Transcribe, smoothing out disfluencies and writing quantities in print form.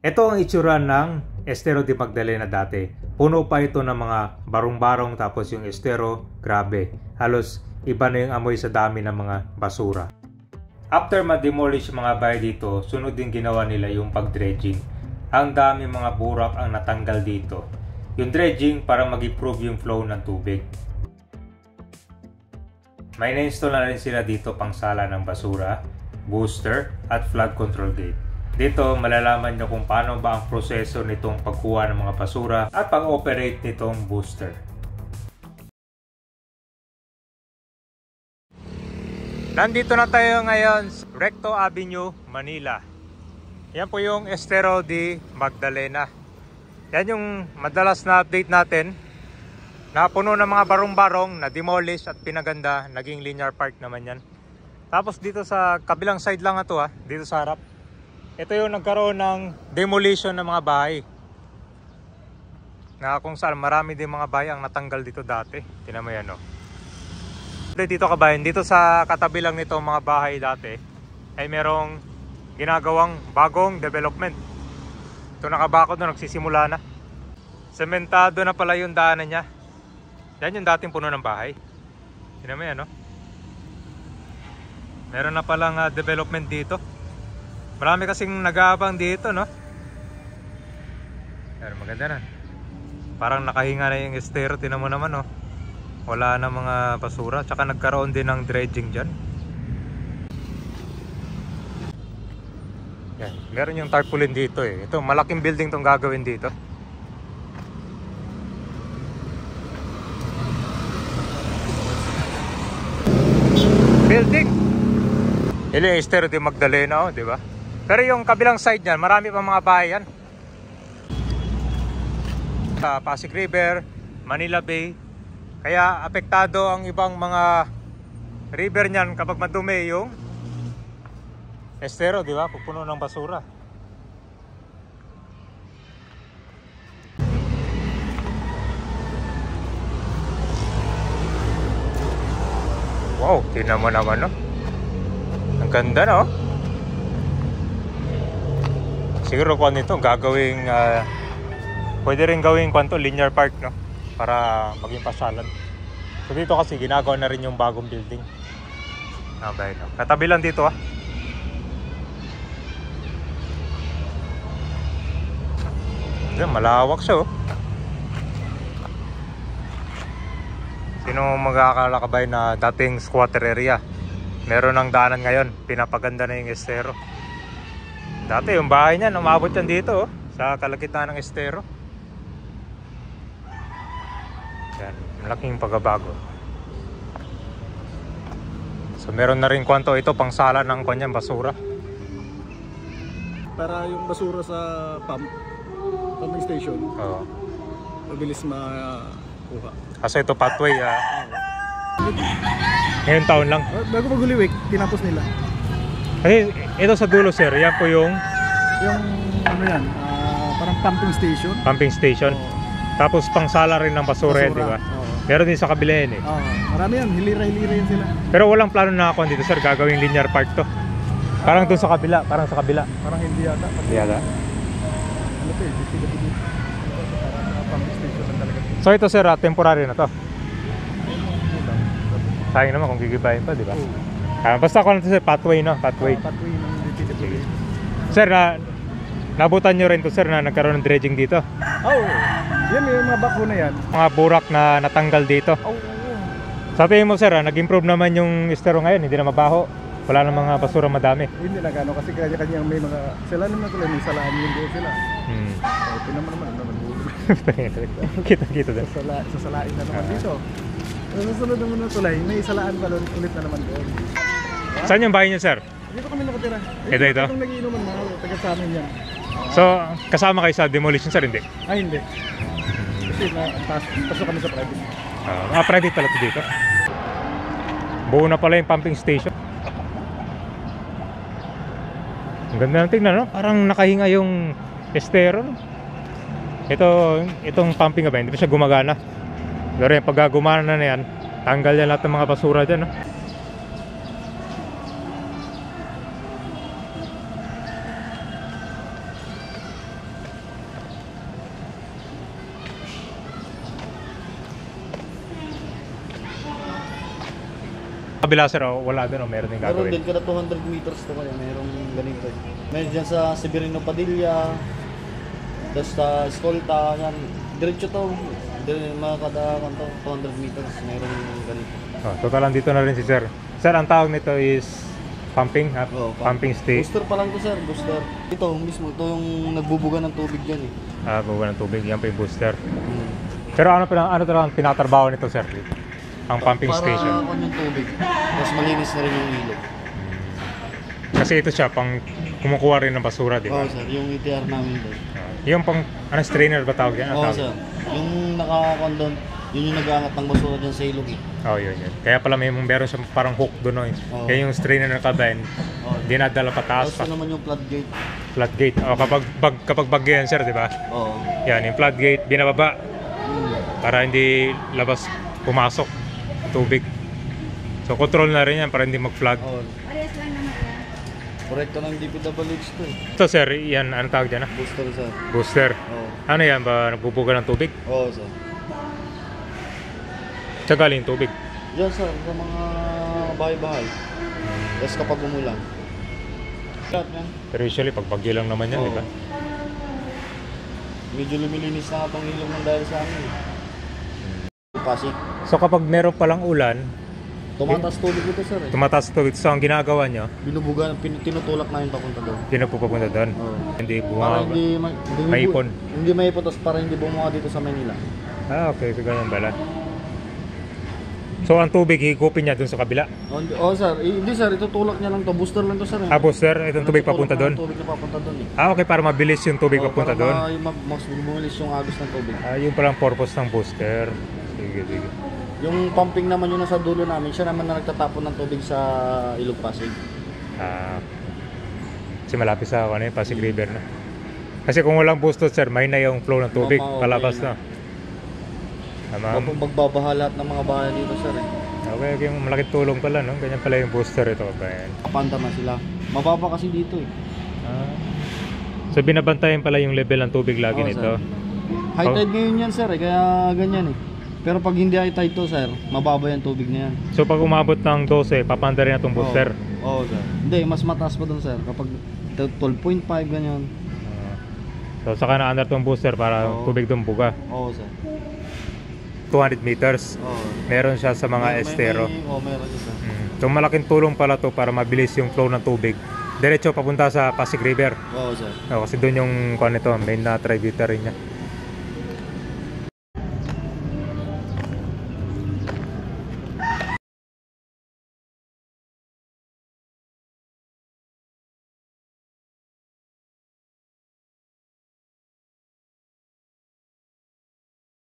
Ito ang itsura ng Estero de Magdalena dati. Puno pa ito ng mga barong-barong, tapos yung estero, grabe. Halos iba na yung amoy sa dami ng mga basura. After ma-demolish mga bahay dito, sunod din ginawa nila yung pag-dredging. Ang dami mga burak ang natanggal dito. Yung dredging para mag-improve yung flow ng tubig. May na-install na rin sila dito pang sala ng basura, booster at flood control gate. Dito malalaman nyo kung paano ba ang proseso nitong pagkuha ng mga basura at pag-operate nitong booster. Nandito na tayo ngayon sa Recto Avenue, Manila. Yan po yung Estero de Magdalena. Yan yung madalas na update natin. Napuno ng mga barong-barong, na-demolish at pinaganda. Naging linear park naman yan. Tapos dito sa kabilang side lang ito, dito sa harap. Ito yung nagkaroon ng demolition ng mga bahay. Na kung saan marami din mga bahay ang natanggal dito dati. Tingnan mo yan, Dito kabayan, dito sa katabi lang nito mga bahay dati ay merong ginagawang bagong development. Ito nakabakod na, nagsisimula na. Sementado na pala yung daanan niya. Yan yung dating puno ng bahay. Tingnan mo yan, Meron na palang development dito. Marami kasing nag-aabang dito, Pero maganda na. Parang nakahinga na yung estero. Tingnan mo naman, Wala na mga basura. Tsaka nagkaroon din ng dredging dyan. Yan. Meron yung tarpaulin dito, Ito, malaking building tong gagawin dito. Building! Ito yung Estero de Magdalena, di ba? Pero yung kabilang side niyan, marami pa mga bahay yan. Sa Pasig River, Manila Bay. Kaya apektado ang ibang mga river niyan kapag madumi yung estero, di ba? Pupuno ng basura. Wow, tingnan mo naman, Ang ganda, Siguro kung ito gagawing pwede rin gawing linear park, para maging pasyalan. So dito kasi ginagawa na rin yung bagong building. Okay, katabi lang dito, malawak siya, Sino magkakalakabay na dating squatter area? Meron ng daanan ngayon, pinapaganda na yung estero. Dati yung bahay niya, umabot yan dito, sa kalagitnaan ng estero. Yan, malaking pagbabago. So meron na rin ito pang sala ng kanyang basura. Para yung basura sa pumping station, mabilis makuha. Kasi ito pathway, ngayong taon lang. Bago mag-Holy Week, tinapos nila. Kasi ito sa dulo, sir, yan po yung parang pumping station. Pumping station. Tapos pang sala rin ng basura, di ba? Meron din sa kabila yan, Marami yan, hilira-hilira yan sila. Pero walang plano na ako dito, sir, gagawing linear park to. Parang doon sa kabila, Parang hindi yata. Hindi yata. Pumping station lang talaga. So ito, sir, temporary na to. Sayang naman kung gigibahin pa, di ba? Basta ako lang ito, sir, pathway, Pathway. Pathway ng DPWH. Sir, nabutan nyo rin to, sir, na nagkaroon ng dredging dito. Yan yung mga bako na yan. Mga burak na natanggal dito. Sa tingin mo, sir, nag-improve naman yung estero ngayon, hindi na mabaho. Wala na mga basura madami. Hindi na gano'n kasi kanya-kanyang may mga sila naman tuloy, may salaan yung doon sila. Tingnan mo naman Kita din. Sasalain na naman dito. Sa sunod naman na tulay, may salaan pa ulit na naman doon. Saan yung bahay niyo, sir? Dito kami nakatira. Ito? Itong nagiinuman na, taga sa amin yan. So, kasama kayo sa demolition, sir, hindi? Hindi. Kasi pasok kami sa private. Private pala ito dito. Buo na pala yung pumping station. Ang ganda ng tingnan, Parang nakahinga yung estero, Itong pumping ba, hindi pa siya gumagana. Pero yung pag gumana na yan, tanggal yan lahat ng mga basura dyan, kabila sir, wala doon, meron din Meron gagawin. din, kada 200 meters to kaya merong ganito. Meron dyan sa Severino Padilla, tapos sa Escolta, yan. Diretso to, mga kada 200 meters, meron ganito. Oh, total dito na rin si sir. Sir, ang tawag nito is pumping, ha? Oo, Pumping station. Booster pa lang to sir, booster. Ito mismo, ito yung nagbubuga ng tubig dyan eh. Bawa ng tubig, yan pa yung booster. Pero ano talagang tinatrabaho nito sir? Ang pumping station. Para yung tubig, tapos malinis na rin yung ilog. Kasi ito siya, pang kumukuha rin ng basura, di ba? Oo sir, yung ETR namin doon. Yung pang, strainer ba tawag yan? Oo sir, yung nakakakondon, yun yung nag-aangat ng basura dyan sa ilog eh. Oh, yun. Kaya pala meron siyang parang hook doon, no? Oo. Kaya yung strainer ng kabayan, Oo. dinadala pataas Tapos pa. ito naman yung floodgate. Floodgate. Oh, kapag bagyo yan, sir, di ba? Oo. Yan, yung floodgate, binababa para hindi labas pumasok tubig. So, control na rin yan para hindi mag-flood. Oo. Parehas lang naman yan. Korekta ng DPWH to eh. Ito, sir, yan, ano tawag dyan, Booster sir. Booster. Oo. Ano yan ba? Nagbubuga ng tubig? Oo sir. Sa galing tubig. Diyan sir, sa mga bahay-bahay. Tapos kapag umulan. Lahat yan. Pero usually, pag bagyo lang naman yan, Oo. di ba? Medyo lumilinis na itong ilog ng dahil sa amin. Kasi So, kapag meron palang ulan, tumataas tubig ito sir eh. tumataas tubig. So, ang ginagawa nyo, Binubuga, tinutulak namin papunta doon. pinupupunta doon. Oo. Hindi Para bumaba. hindi Maipon. Hindi maipon, tapos para hindi bumuha dito sa Manila. Okay. So, ganyan pala. So, ang tubig, higupin niya dun sa kabila. Oh sir, hindi sir, itutulak niya lang to. Booster lang to sir. Booster, itong tubig papunta doon. Tubig na papunta doon eh. Okay, para mabilis yung tubig papunta doon. Mas bumilis yung agos ng tubig. Yun palang purpose ng booster. Sige. Yung pumping naman yung nasa dulo namin, siya naman na nagtatapon ng tubig sa Ilog Pasig. Kasi malapit sa Pasig River na. Kasi kung walang booster, sir, may na yung flow ng tubig, Okay palabas na. na. Tama. Kapag magbabaha lahat ng mga bahay dito sir eh. Okay, yung malaking tulong pala, no? Ganyan pala yung booster ito, kabayan. Kapanda na sila. Mababa kasi dito eh. So, binabantayan pala yung level ng tubig lagi Oo, nito. sir. High tide ngayon yan sir eh, kaya ganyan eh. Pero pag hindi high tide to sir, mababa yung tubig na yan. So, pag umabot ng 12, papanda rin na itong booster. Oo sir. Hindi, mas mataas pa doon sir. Kapag 12.5 ganyan. So, saka na-under itong booster para Oo. tubig doon buga. Oo sir. 200 meters. Oo. Meron siya sa mga estero. Meron siya sir. So, malaking tulong pala to para mabilis yung flow ng tubig. Diretso papunta sa Pasig River. Oo sir. Kasi doon yung nito, main na tributary niya.